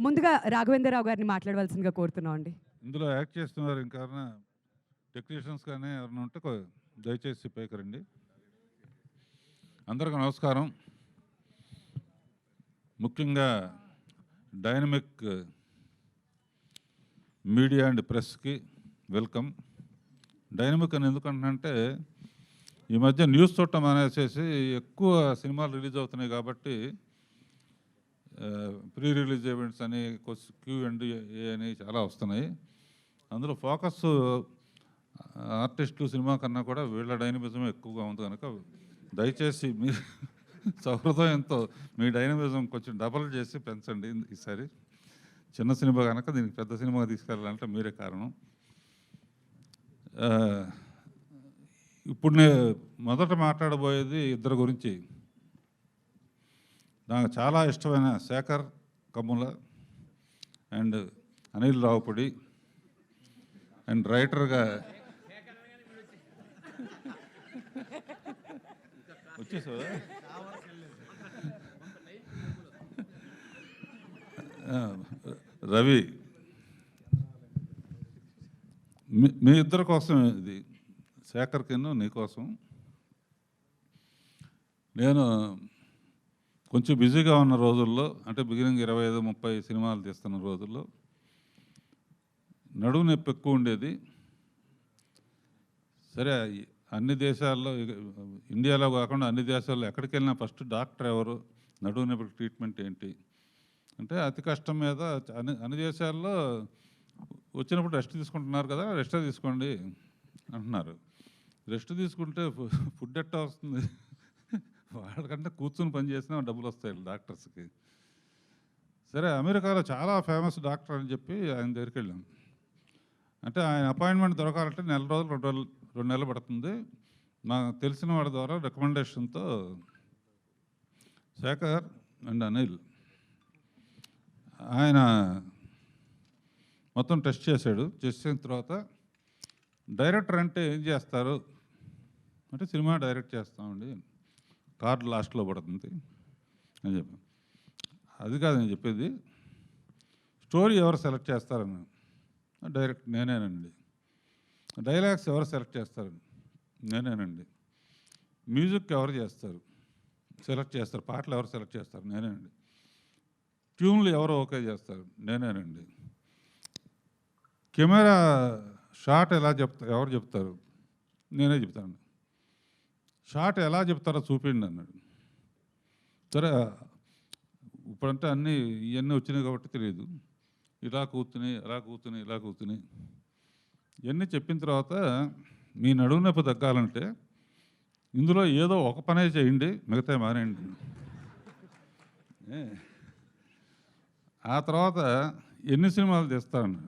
ముందుగా రాఘవేంద్రరావు గారిని మాట్లాడవలసిందిగా కోరుతున్నాం అండి. ఇందులో యాక్ట్ చేస్తున్నారు ఇంకెవరైనా టెక్నీషియన్స్ కానీ ఎవరైనా ఉంటే దయచేసి పైకి రండి. అందరికీ నమస్కారం. ముఖ్యంగా డైనమిక్ మీడియా అండ్ ప్రెస్కి వెల్కమ్. డైనమిక్ అని ఎందుకంటే ఈ మధ్య న్యూస్ చూడటం అనేసి ఎక్కువ సినిమాలు రిలీజ్ అవుతున్నాయి కాబట్టి ప్రీ రిలీజ్ ఈవెంట్స్ అని Q&A అని చాలా వస్తున్నాయి. అందులో ఫోకస్ ఆర్టిస్టులు సినిమా కన్నా కూడా వీళ్ళ డైనమిజం ఎక్కువగా ఉంది కనుక దయచేసి మీ సౌహృదయంతో మీ డైనమిజం కొంచెం డబల్ చేసి పెంచండి. ఈసారి చిన్న సినిమా కనుక దీనికి పెద్ద సినిమా తీసుకెళ్ళాలంటే మీరే కారణం. ఇప్పుడు నేను మొదట మాట్లాడబోయేది ఇద్దరు గురించి. నాకు చాలా ఇష్టమైన శేఖర్ కమ్ముల అండ్ అనిల్ రావుపూడి అండ్ రైటర్గా వచ్చేసావా? రవి, మీ ఇద్దరి కోసం ఇది, శేఖర్కి నీకోసం. నేను కొంచెం బిజీగా ఉన్న రోజుల్లో, అంటే బిగినింగ్ 25-30 సినిమాలు తీస్తున్న రోజుల్లో నడుము నొప్పి ఎక్కువ ఉండేది. సరే, అన్ని దేశాల్లో, ఇండియాలో కాకుండా అన్ని దేశాల్లో ఎక్కడికి వెళ్ళినా ఫస్ట్ డాక్టర్ ఎవరు, నడుము నొప్పి ట్రీట్మెంట్ ఏంటి అంటే అతి కష్టం మీద అన్ని దేశాల్లో వచ్చినప్పుడు రెస్ట్ తీసుకుంటున్నారు కదా, రెస్ట్ తీసుకోండి అంటున్నారు. రెస్ట్ తీసుకుంటే ఫుడ్ ఎట్టా వస్తుంది? వాళ్ళకంటే కూర్చుని పని చేసినా డబ్బులు వస్తాయి డాక్టర్స్కి. సరే, అమెరికాలో చాలా ఫేమస్ డాక్టర్ అని చెప్పి ఆయన దగ్గరికి వెళ్ళాం. అంటే ఆయన అపాయింట్మెంట్ దొరకాలంటే 1 నెల రోజులు 2 నెలలు పడుతుంది. నాకు తెలిసిన వాడి ద్వారా రికమెండేషన్తో శేఖర్ అండ్ అనిల్ ఆయన మొత్తం టెస్ట్ చేశాడు. చేసిన తర్వాత డైరెక్టర్ అంటే ఏం చేస్తారు అంటే సినిమా డైరెక్ట్ చేస్తామండి, కార్డు లాస్ట్లో పడుతుంది అని చెప్పాను. అది కాదు నేను చెప్పేది, స్టోరీ ఎవరు సెలెక్ట్ చేస్తారని. డైరెక్ట్ నేనేనండి. డైలాగ్స్ ఎవరు సెలెక్ట్ చేస్తారు? నేనేనండి. మ్యూజిక్ ఎవరు సెలెక్ట్ చేస్తారు? పాటలు ఎవరు సెలెక్ట్ చేస్తారు? నేనేనండి. ట్యూన్లు ఎవరు ఓకే చేస్తారు? నేనేనండి. కెమెరా షాట్ ఎవరు చెప్తారు? నేనే చెప్తాను. షాట్ ఎలా చెప్తారో చూపిండి అన్నాడు. సరే, ఇప్పుడంటే ఇవన్నీ వచ్చినాయి కాబట్టి తెలియదు. ఇలా కూర్చుని ఇవన్నీ చెప్పిన తర్వాత మీ నడుము నొప్పి తగ్గాలంటే ఇందులో ఏదో ఒక పనే చేయండి, మిగతా మానేయండి. ఆ తర్వాత ఎన్ని సినిమాలు తీస్తాను?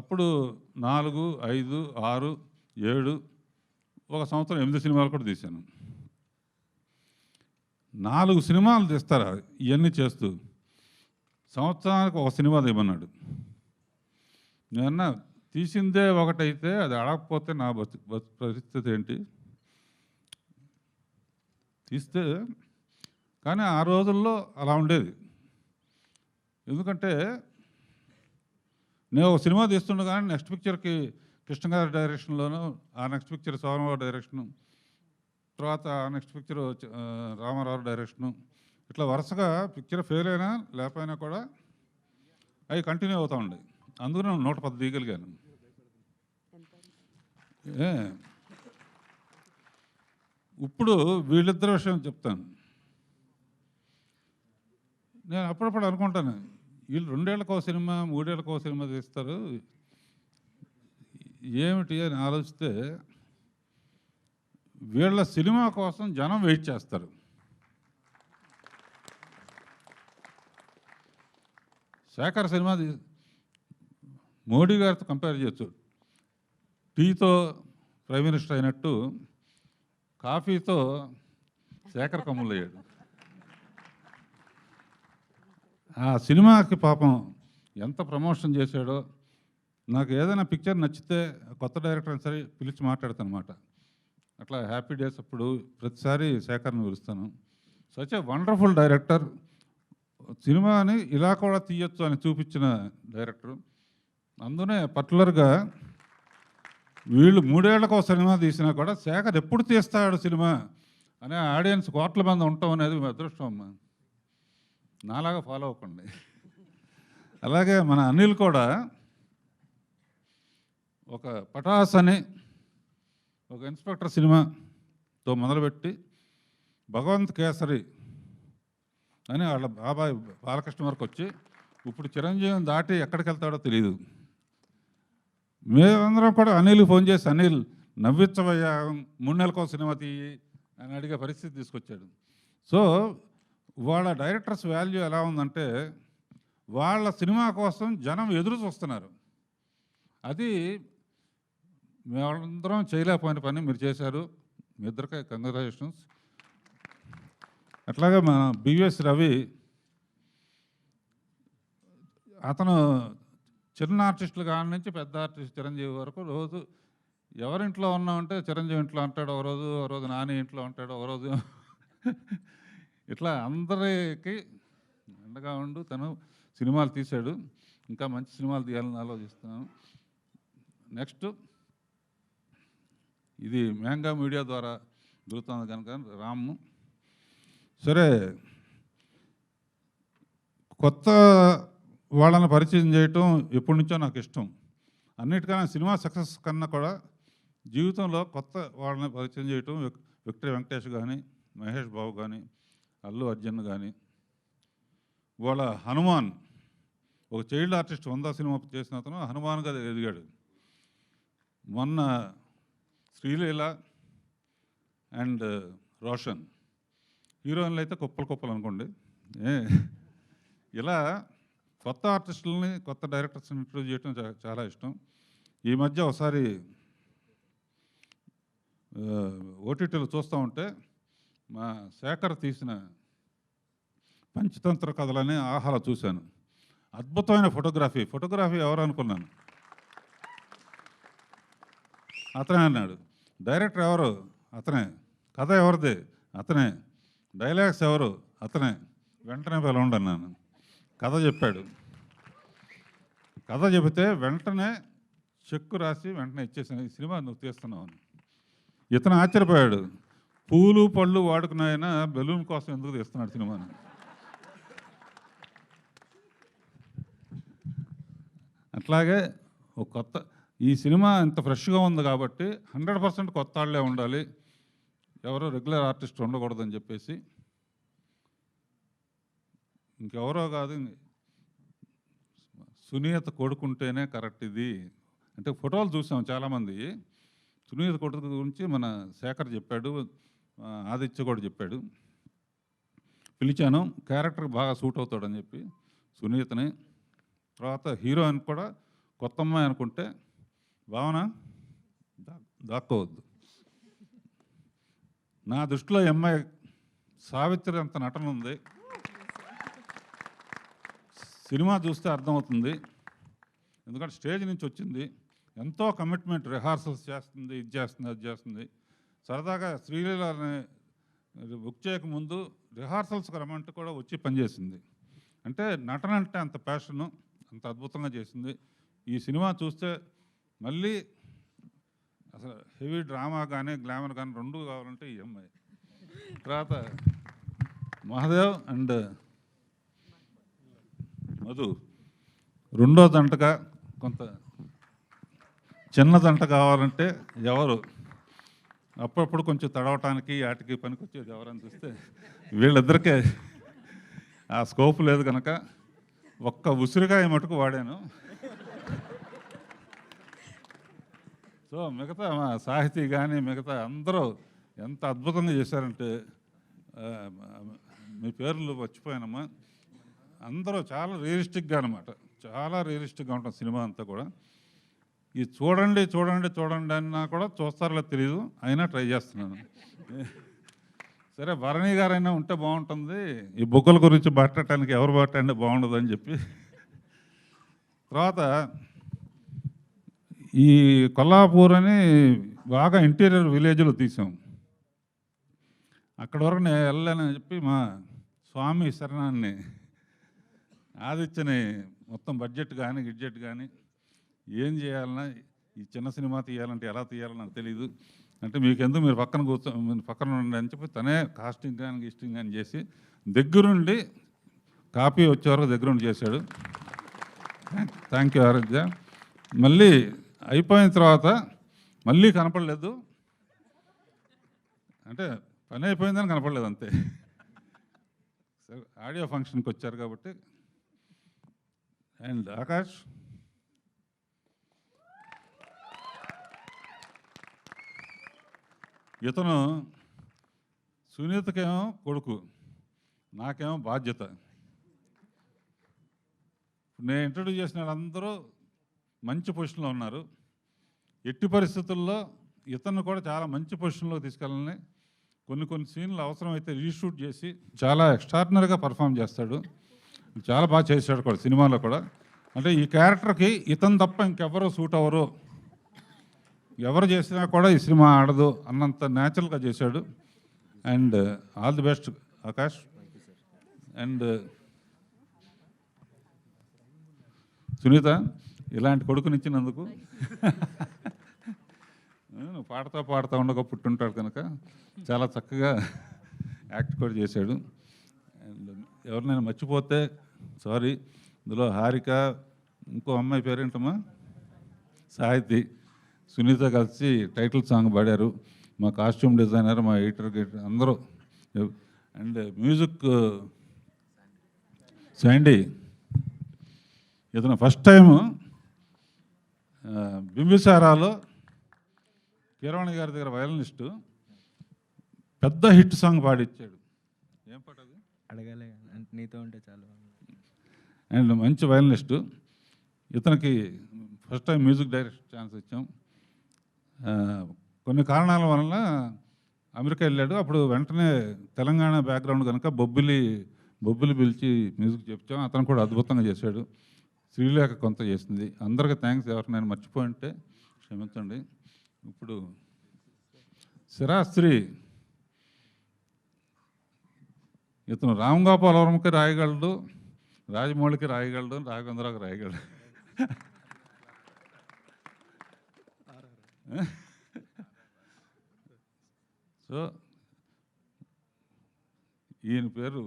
అప్పుడు 4, 5, 6, 7, ఒక సంవత్సరం 8 సినిమాలు కూడా తీశాను. 4 సినిమాలు తీస్తారా ఇవన్నీ చేస్తూ? సంవత్సరానికి ఒక సినిమా తీయమన్నాడు. నేనన్నా తీసిందే ఒకటైతే అది అడగకపోతే నా పరిస్థితి ఏంటి? తీస్తే కానీ ఆ రోజుల్లో అలా ఉండేది. ఎందుకంటే నేను ఒక సినిమా తీస్తుండగానే నెక్స్ట్ పిక్చర్కి కృష్ణ గారి డైరెక్షన్లోను, ఆ నెక్స్ట్ పిక్చర్ సోమవారి డైరెక్షను, తర్వాత ఆ నెక్స్ట్ పిక్చర్ రామారావు డైరెక్షను, ఇట్లా వరుసగా పిక్చర్ ఫెయిల్ అయినా లేకపోయినా కూడా అవి కంటిన్యూ అవుతూ ఉండే. అందుకని 110 తీయగలిగాను. ఇప్పుడు వీళ్ళిద్దరి విషయం చెప్తాను. నేను అప్పుడప్పుడు అనుకుంటాను, వీళ్ళు 2 ఏళ్ళకో సినిమా 3 ఏళ్ళకో సినిమా తీస్తారు ఏమిటి అని ఆలోచిస్తే, వీళ్ళ సినిమా కోసం జనం వెయిట్ చేస్తారు. శేఖర్ సినిమా మోడీ గారితో కంపేర్ చేయొచ్చు. టీతో ప్రైమ్ మినిస్టర్ అయినట్టు కాఫీతో శేఖర్ కమ్ములు అయ్యాడు. ఆ సినిమాకి పాపం ఎంత ప్రమోషన్ చేశాడో. నాకు ఏదైనా పిక్చర్ నచ్చితే కొత్త డైరెక్టర్ అని సరే పిలిచి మాట్లాడతాను అన్నమాట. అట్లా హ్యాపీ డేస్ అప్పుడు ప్రతిసారి శేఖర్ని పిలుస్తాను. Such a wonderful director. సినిమాని ఇలా కూడా తీయొచ్చు అని చూపించిన డైరెక్టర్. అందునే పర్టికులర్గా వీళ్ళు 3 ఏళ్లకు సినిమా తీసినా కూడా శేఖర్ ఎప్పుడు తీస్తాడు సినిమా అనే ఆడియన్స్ కోట్ల మంది ఉండటం అనేది మీ అదృష్టం అమ్మా. నాలాగా ఫాలో అవ్వకండి. అలాగే మన అనిల్ కూడా ఒక పటాస్ అని ఒక ఇన్స్పెక్టర్ సినిమాతో మొదలుపెట్టి భగవంత్ కేసరి అని వాళ్ళ బాబాయ్ బాలకృష్ణ వరకు వచ్చి ఇప్పుడు చిరంజీవిని దాటి ఎక్కడికి వెళ్తాడో తెలియదు. మేమందరం కూడా అనిల్కి ఫోన్ చేసి అనిల్ నవ్వించవయ్యా 3 నెలలకు సినిమా తీయి అని అడిగే పరిస్థితి తీసుకొచ్చాడు. సో వాళ్ళ డైరెక్టర్స్ వాల్యూ ఎలా ఉందంటే వాళ్ళ సినిమా కోసం జనం ఎదురు చూస్తున్నారు. అది మేమందరం చేయలేకపోయిన పని మీరు చేశారు. మీ ఇద్దరికే కంగ్రాచులేషన్స్. అట్లాగే మన బివిఎస్ రవి, అతను చిన్న ఆర్టిస్టులు కాడి నుంచి పెద్ద ఆర్టిస్ట్ చిరంజీవి వరకు రోజు ఎవరింట్లో ఉన్నామంటే చిరంజీవి ఇంట్లో అంటాడు, ఓ రోజు నాని ఇంట్లో ఉంటాడు, ఓ రోజు ఇట్లా అందరికి అండగా ఉండు తను సినిమాలు తీశాడు. ఇంకా మంచి సినిమాలు తీయాలని ఆలోచిస్తున్నాను. నెక్స్ట్ ఇది మ్యాంగా మీడియా ద్వారా దొరుకుతుంది కనుక రాము. సరే, కొత్త వాళ్ళని పరిచయం చేయటం ఎప్పటి నుంచో నాకు ఇష్టం. అన్నిటికన్నా సినిమా సక్సెస్ కన్నా కూడా జీవితంలో కొత్త వాళ్ళని పరిచయం చేయటం. విక్టరీ వెంకటేష్ కానీ, మహేష్ బాబు కానీ, అల్లు అర్జున్ కానీ, వాళ్ళ హనుమాన్ ఒక చైల్డ్ ఆర్టిస్ట్ 100 సినిమా చేసిన అతను హనుమాన్గా ఎదిగాడు. మొన్న శ్రీలీల అండ్ రోషన్ హీరోయిన్లు అయితే కుప్పలు అనుకోండి. ఇలా కొత్త ఆర్టిస్టులని కొత్త డైరెక్టర్స్ని ఇంట్రొడ్యూస్ చేయడం చాలా ఇష్టం. ఈ మధ్య ఒకసారి ఓటీటీలో చూస్తూ ఉంటే మా శేఖర్ తీసిన పంచతంత్ర కథలని ఆహాలో చూశాను. అద్భుతమైన ఫోటోగ్రఫీ ఎవరు అనుకున్నాను. అతనే అన్నాడు. డైరెక్టర్ ఎవరు? అతనే. కథ ఎవరిది? అతనే. డైలాగ్స్ ఎవరు? అతనే. వెంటనే పిలవండి అన్నాను. కథ చెప్పాడు. కథ చెబితే వెంటనే చెక్కు రాసి వెంటనే ఇచ్చేసాను, ఈ సినిమా నువ్వు తీస్తున్నావు అని. ఇతను ఆశ్చర్యపోయాడు. పూలు పళ్ళు వాడుకున్నాయన బెలూన్ కోసం ఎందుకు తీస్తున్నాడు సినిమాని. అట్లాగే ఒక కొత్త ఈ సినిమా ఇంత ఫ్రెష్గా ఉంది కాబట్టి 100% కొత్త వాళ్ళే ఉండాలి, ఎవరో రెగ్యులర్ ఆర్టిస్ట్ ఉండకూడదని చెప్పేసి ఇంకెవరో కాదు, సునీత కొడుకుంటేనే కరెక్ట్ ఇది అంటే ఫోటోలు చూసాం చాలామంది. సునీత కొడుకు గురించి మన శేఖర్ చెప్పాడు, ఆదిత్య కూడా చెప్పాడు. పిలిచాను, క్యారెక్టర్ బాగా సూట్ అవుతాడని చెప్పి సునీతని. తర్వాత హీరోయిన్ కూడా కొత్త అమ్మాయి అనుకుంటే భావన దాక్కోవద్దు. నా దృష్టిలో ఈ అమ్మాయి సావిత్రి అంత నటన ఉంది. సినిమా చూస్తే అర్థమవుతుంది. ఎందుకంటే స్టేజ్ నుంచి వచ్చింది, ఎంతో కమిట్మెంట్, రిహార్సల్స్ చేస్తుంది, ఇది చేస్తుంది, అది చేస్తుంది. సరదాగా శ్రీలీలని బుక్ చేయకముందు రిహార్సల్స్కి రమ్మంటే కూడా వచ్చి పనిచేసింది. అంటే నటన అంటే అంత ప్యాషను, అంత అద్భుతంగా చేసింది. ఈ సినిమా చూస్తే మళ్ళీ అసలు హెవీ డ్రామా కానీ గ్లామర్ కానీ రెండు కావాలంటే ఈ అమ్మాయి. తర్వాత మహాదేవ్ అండ్ మధు రెండో జంటగా కొంత చిన్న జంట కావాలంటే ఎవరు, అప్పుడప్పుడు కొంచెం తడవటానికి వాటికి పనికొచ్చేది ఎవరని చూస్తే వీళ్ళిద్దరికే ఆ స్కోప్ లేదు కనుక ఒక్క ఉసిరికాయ మటుకు వాడాను. సో మిగతా మా సాహితీ కానీ మిగతా అందరూ ఎంత అద్భుతంగా చేశారంటే మీ పేర్లు మర్చిపోయానమ్మా. అందరూ చాలా రియలిస్టిక్గా అనమాట, చాలా రియలిస్టిక్గా ఉంటుంది సినిమా అంతా కూడా. ఇది చూడండి చూడండి చూడండి అన్నా కూడా చూస్తారో తెలియదు, అయినా ట్రై చేస్తున్నాను. సరే, భరణి గారైనా ఉంటే బాగుంటుంది, ఈ బుక్కల గురించి మాట్లాడటానికి ఎవరు మాట్లాడినా బాగుండదు అని చెప్పి. తర్వాత ఈ కొల్లాపూర్ అని బాగా ఇంటీరియర్ విలేజ్లో తీసాం. అక్కడి వరకు నేను వెళ్ళానని చెప్పి మా స్వామి శరణాన్ని ఆదిత్యని మొత్తం బడ్జెట్ కానీ గిడ్జెట్ కానీ ఏం చేయాలన్నా ఈ చిన్న సినిమా తీయాలంటే ఎలా తీయాలో నాకు తెలియదు అంటే మీకెందుకు మీరు పక్కన ఉండండి అని చెప్పి తనే కాస్టింగ్ కానీ గిస్టింగ్ కానీ చేసి దగ్గరుండి కాపీ వచ్చే వరకు దగ్గరుండి చేశాడు. థ్యాంక్ యూ ఆరాధ్య. మళ్ళీ అయిపోయిన తర్వాత మళ్ళీ కనపడలేదు అంటే పని అయిపోయిందని కనపడలేదు అంతే. సరే ఆడియో ఫంక్షన్కి వచ్చారు కాబట్టి. అండ్ ఆకాష్ ఇతను సునీతకేమో కొడుకు, నాకేమో బాధ్యత. నేను ఇంట్రడ్యూస్ చేసిన వాళ్ళందరూ మంచి పొజిషన్లో ఉన్నారు. ఎట్టి పరిస్థితుల్లో ఇతను కూడా చాలా మంచి పొజిషన్లో తీసుకెళ్ళాలని కొన్ని సీన్లు అవసరమైతే రీషూట్ చేసి చాలా ఎక్స్ట్రాడినరీగా పర్ఫామ్ చేస్తాడు. చాలా బాగా చేశాడు కూడా సినిమాలో కూడా. అంటే ఈ క్యారెక్టర్కి ఇతను తప్ప ఇంకెవరో సూట్ అవ్వరు, ఎవరు చేసినా కూడా ఈ సినిమా ఆడదు అన్నంత న్యాచురల్గా చేశాడు. And all the best Akash. And Sunita, ఇలాంటి కొడుకునిచ్చినందుకు పాడుతూ ఉండగా పుట్టుంటాడు కనుక చాలా చక్కగా యాక్ట్ కూడా చేశాడు. అండ్ ఎవరినైనా మర్చిపోతే సారీ. ఇందులో హారిక, ఇంకో అమ్మాయి పేరేంటమ్మా, సాహితి, సునీత కలిసి టైటిల్ సాంగ్ పాడారు. మా కాస్ట్యూమ్ డిజైనర్, మా ఎడిటర్ అందరూ. And music Sandy. ఇతను ఫస్ట్ టైము బింబిసారాలో కీరవాణి గారి దగ్గర వయలినిస్టు పెద్ద హిట్ సాంగ్ పాడిచ్చాడు. ఏం పాట అది? అడగాలే అంటే నీతో ఉంటే చాలు. అండ్ మంచి వయలినిస్టు. ఇతనికి first time music director chance ఇచ్చాం. కొన్ని కారణాల వలన అమెరికా వెళ్ళాడు. అప్పుడు వెంటనే తెలంగాణ బ్యాక్గ్రౌండ్ కనుక బొబ్బిలి పిలిచి మ్యూజిక్ చెప్తాం. అతను కూడా అద్భుతంగా చేశాడు. శ్రీలేఖ కొంత చేసింది. అందరికీ థ్యాంక్స్. ఎవరినైనా మర్చిపోయింటే క్షమించండి. ఇప్పుడు శిరాస్త్రి, ఇతను రామ్ గోపాల్ వర్మకి రాయగలడు, రాజమౌళికి రాయగలడు, రాఘవేంద్రరావుకి రాయగలడు. సో ఈయన పేరు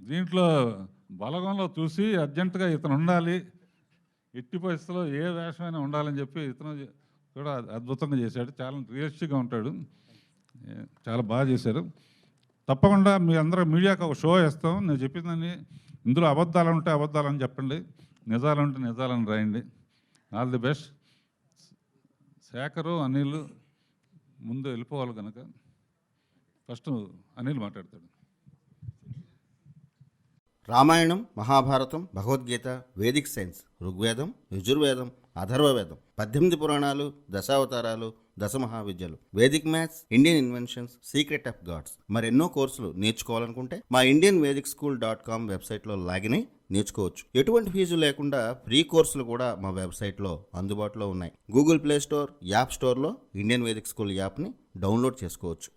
దీంట్లో బలగంలో చూసి అర్జెంటుగా ఇతను ఉండాలి, ఎట్టి పరిస్థితుల్లో ఏ వేషమైనా ఉండాలని చెప్పి ఇతను కూడా అద్భుతంగా చేశాడు. చాలా రియలిస్టిక్గా ఉంటాడు. చాలా బాగా చేశారు. తప్పకుండా మీ అందరూ మీడియాకి ఒక షో వేస్తాం. నేను చెప్పిందని ఇందులో అబద్ధాలు ఉంటే అబద్ధాలని చెప్పండి, నిజాలు ఉంటే నిజాలని రాయండి. All the best. Shekhar, Anil ముందు వెళ్ళిపోవాలి కనుక ఫస్ట్ అనిల్ మాట్లాడతాడు. రామాయణం, మహాభారతం, భగవద్గీత, వేదిక్ సైన్స్, ఋగ్వేదం, యజుర్వేదం, అథర్వవేదం, 18 పురాణాలు, దశావతారాలు, దశమహావిద్యలు, Vedic maths, Indian inventions, secret of gods, మరెన్నో కోర్సులు నేర్చుకోవాలనుకుంటే మా indianvedicSchool.com వెబ్సైట్లో లాగిన్ అయి నేర్చుకోవచ్చు. ఎటువంటి ఫీజు లేకుండా ఫ్రీ కోర్సులు కూడా మా వెబ్సైట్లో అందుబాటులో ఉన్నాయి. గూగుల్ ప్లే స్టోర్, యాప్ స్టోర్లో ఇండియన్ వేదిక్ స్కూల్ యాప్ని డౌన్లోడ్ చేసుకోవచ్చు.